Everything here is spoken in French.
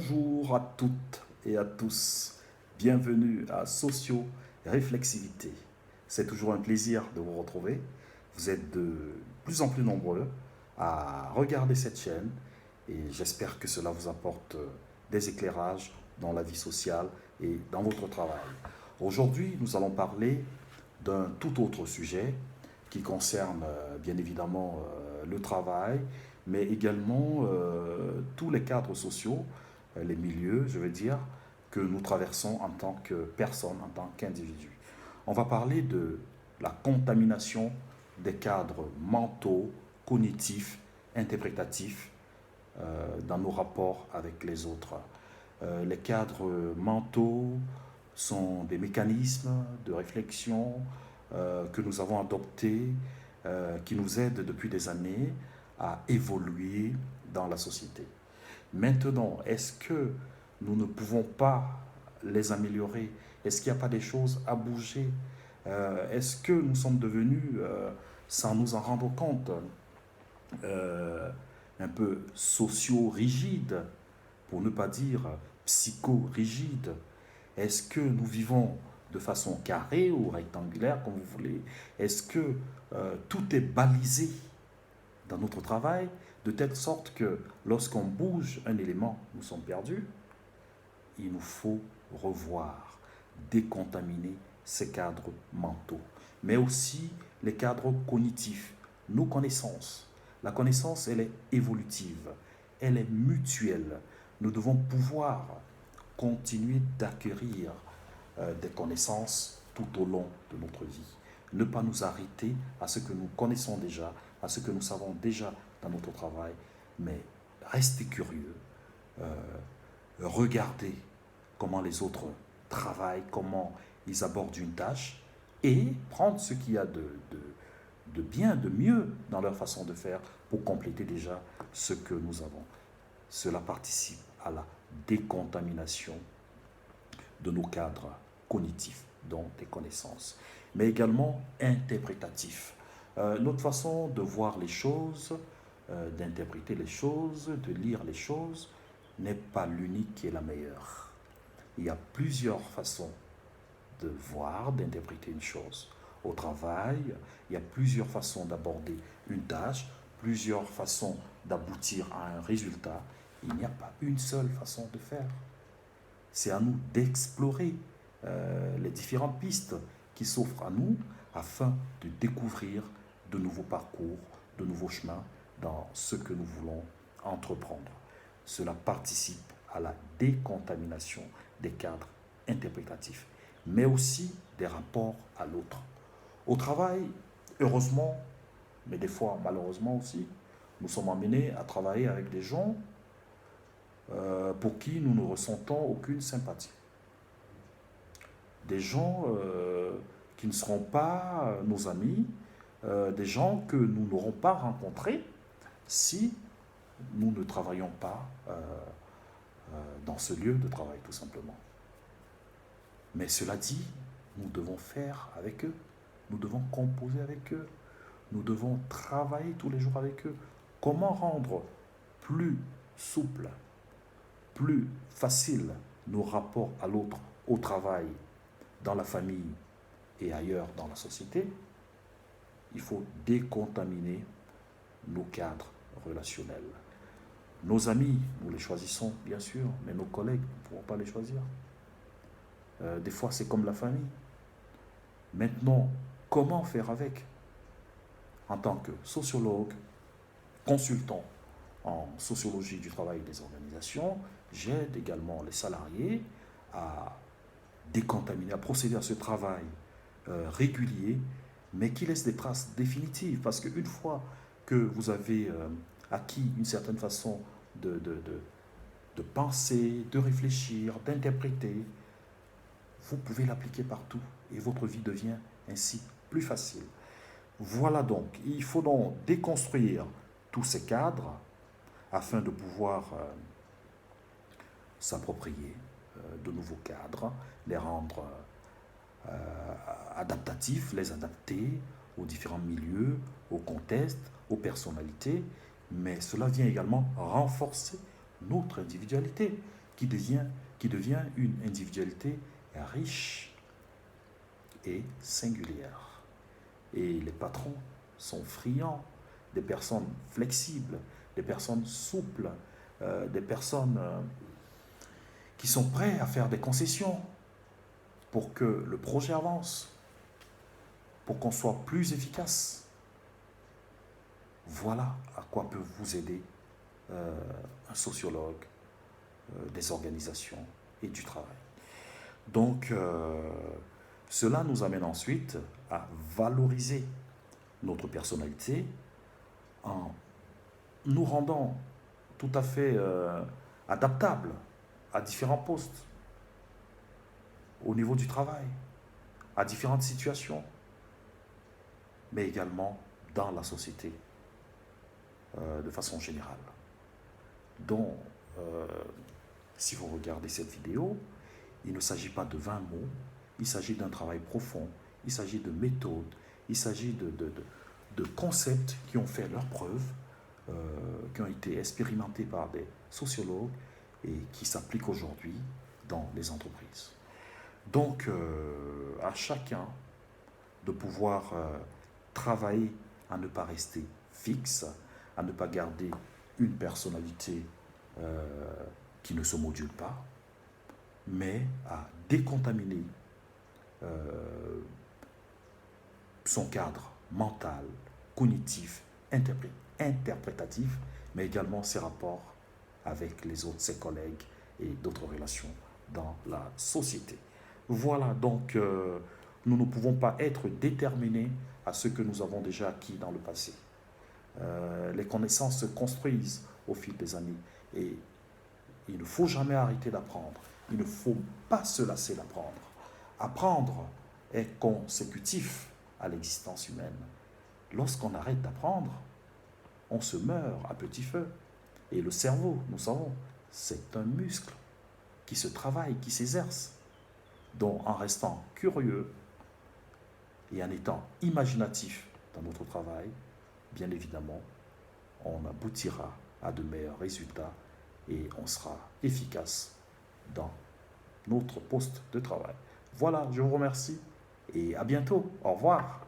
Bonjour à toutes et à tous. Bienvenue à Socio Réflexivité. C'est toujours un plaisir de vous retrouver. Vous êtes de plus en plus nombreux à regarder cette chaîne et j'espère que cela vous apporte des éclairages dans la vie sociale et dans votre travail. Aujourd'hui, nous allons parler d'un tout autre sujet qui concerne bien évidemment le travail, mais également tous les cadres sociaux, les milieux, je veux dire, que nous traversons en tant que personne, en tant qu'individu. On va parler de la contamination des cadres mentaux, cognitifs, interprétatifs dans nos rapports avec les autres. Les cadres mentaux sont des mécanismes de réflexion que nous avons adoptés, qui nous aident depuis des années à évoluer dans la société. Maintenant, est-ce que nous ne pouvons pas les améliorer? Est-ce qu'il n'y a pas des choses à bouger? Est-ce que nous sommes devenus, sans nous en rendre compte, un peu socio-rigides, pour ne pas dire psycho-rigides? Est-ce que nous vivons de façon carrée ou rectangulaire, comme vous voulez? Est-ce que tout est balisé dans notre travail, de telle sorte que lorsqu'on bouge un élément, nous sommes perdus? Il nous faut revoir, décontaminer ces cadres mentaux, mais aussi les cadres cognitifs, nos connaissances. La connaissance, elle est évolutive, elle est mutuelle. Nous devons pouvoir continuer d'acquérir des connaissances tout au long de notre vie. Ne pas nous arrêter à ce que nous connaissons déjà, à ce que nous savons déjà dans notre travail, mais rester curieux, regarder comment les autres travaillent, comment ils abordent une tâche, et prendre ce qu'il y a de bien, de mieux dans leur façon de faire pour compléter déjà ce que nous avons. Cela participe à la décontamination de nos cadres cognitifs, donc des connaissances, mais également interprétatifs. Notre façon de voir les choses, d'interpréter les choses, de lire les choses, n'est pas l'unique et la meilleure. Il y a plusieurs façons de voir, d'interpréter une chose. Au travail, il y a plusieurs façons d'aborder une tâche, plusieurs façons d'aboutir à un résultat. Il n'y a pas une seule façon de faire. C'est à nous d'explorer les différentes pistes qui s'offrent à nous afin de découvrir de nouveaux parcours, de nouveaux chemins dans ce que nous voulons entreprendre. Cela participe à la décontamination des cadres interprétatifs, mais aussi des rapports à l'autre. Au travail, heureusement, mais des fois malheureusement aussi, nous sommes amenés à travailler avec des gens pour qui nous ne ressentons aucune sympathie. Des gens qui ne seront pas nos amis, des gens que nous n'aurons pas rencontrés si nous ne travaillons pas dans ce lieu de travail, tout simplement. Mais cela dit, nous devons faire avec eux, nous devons composer avec eux, nous devons travailler tous les jours avec eux. Comment rendre plus souple, plus facile nos rapports à l'autre, au travail, dans la famille et ailleurs dans la société? Il faut décontaminer nos cadres relationnels. Nos amis, nous les choisissons bien sûr, mais nos collègues, nous ne pouvons pas les choisir. Des fois, c'est comme la famille. Maintenant, comment faire avec? En tant que sociologue, consultant en sociologie du travail et des organisations, j'aide également les salariés à décontaminer, à procéder à ce travail régulier, mais qui laisse des traces définitives. Parce qu'une fois que vous avez acquis une certaine façon de penser, de réfléchir, d'interpréter, vous pouvez l'appliquer partout et votre vie devient ainsi plus facile. Voilà donc, il faut donc déconstruire tous ces cadres afin de pouvoir s'approprier de nouveaux cadres, les rendre adaptatifs, les adapter aux différents milieux, aux contextes, aux personnalités, mais cela vient également renforcer notre individualité qui devient une individualité riche et singulière. Et les patrons sont friands des personnes flexibles, des personnes souples, des personnes qui sont prêtes à faire des concessions pour que le projet avance, pour qu'on soit plus efficace. Voilà à quoi peut vous aider un sociologue des organisations et du travail. Donc, cela nous amène ensuite à valoriser notre personnalité en nous rendant tout à fait adaptables à différents postes, au niveau du travail, à différentes situations, mais également dans la société de façon générale. Donc, si vous regardez cette vidéo, il ne s'agit pas de 20 mots, il s'agit d'un travail profond, il s'agit de méthodes, il s'agit de concepts qui ont fait leurs preuves, qui ont été expérimentés par des sociologues et qui s'appliquent aujourd'hui dans les entreprises. Donc, à chacun de pouvoir travailler à ne pas rester fixe, à ne pas garder une personnalité qui ne se module pas, mais à décontaminer son cadre mental, cognitif, interprétatif, mais également ses rapports avec les autres, ses collègues et d'autres relations dans la société. Voilà, donc nous ne pouvons pas être déterminés à ce que nous avons déjà acquis dans le passé. Les connaissances se construisent au fil des années et il ne faut jamais arrêter d'apprendre. Il ne faut pas se lasser d'apprendre. Apprendre est consécutif à l'existence humaine. Lorsqu'on arrête d'apprendre, on se meurt à petit feu. Et le cerveau, nous savons, c'est un muscle qui se travaille, qui s'exerce. Donc en restant curieux et en étant imaginatif dans notre travail, bien évidemment, on aboutira à de meilleurs résultats et on sera efficace dans notre poste de travail. Voilà, je vous remercie et à bientôt. Au revoir.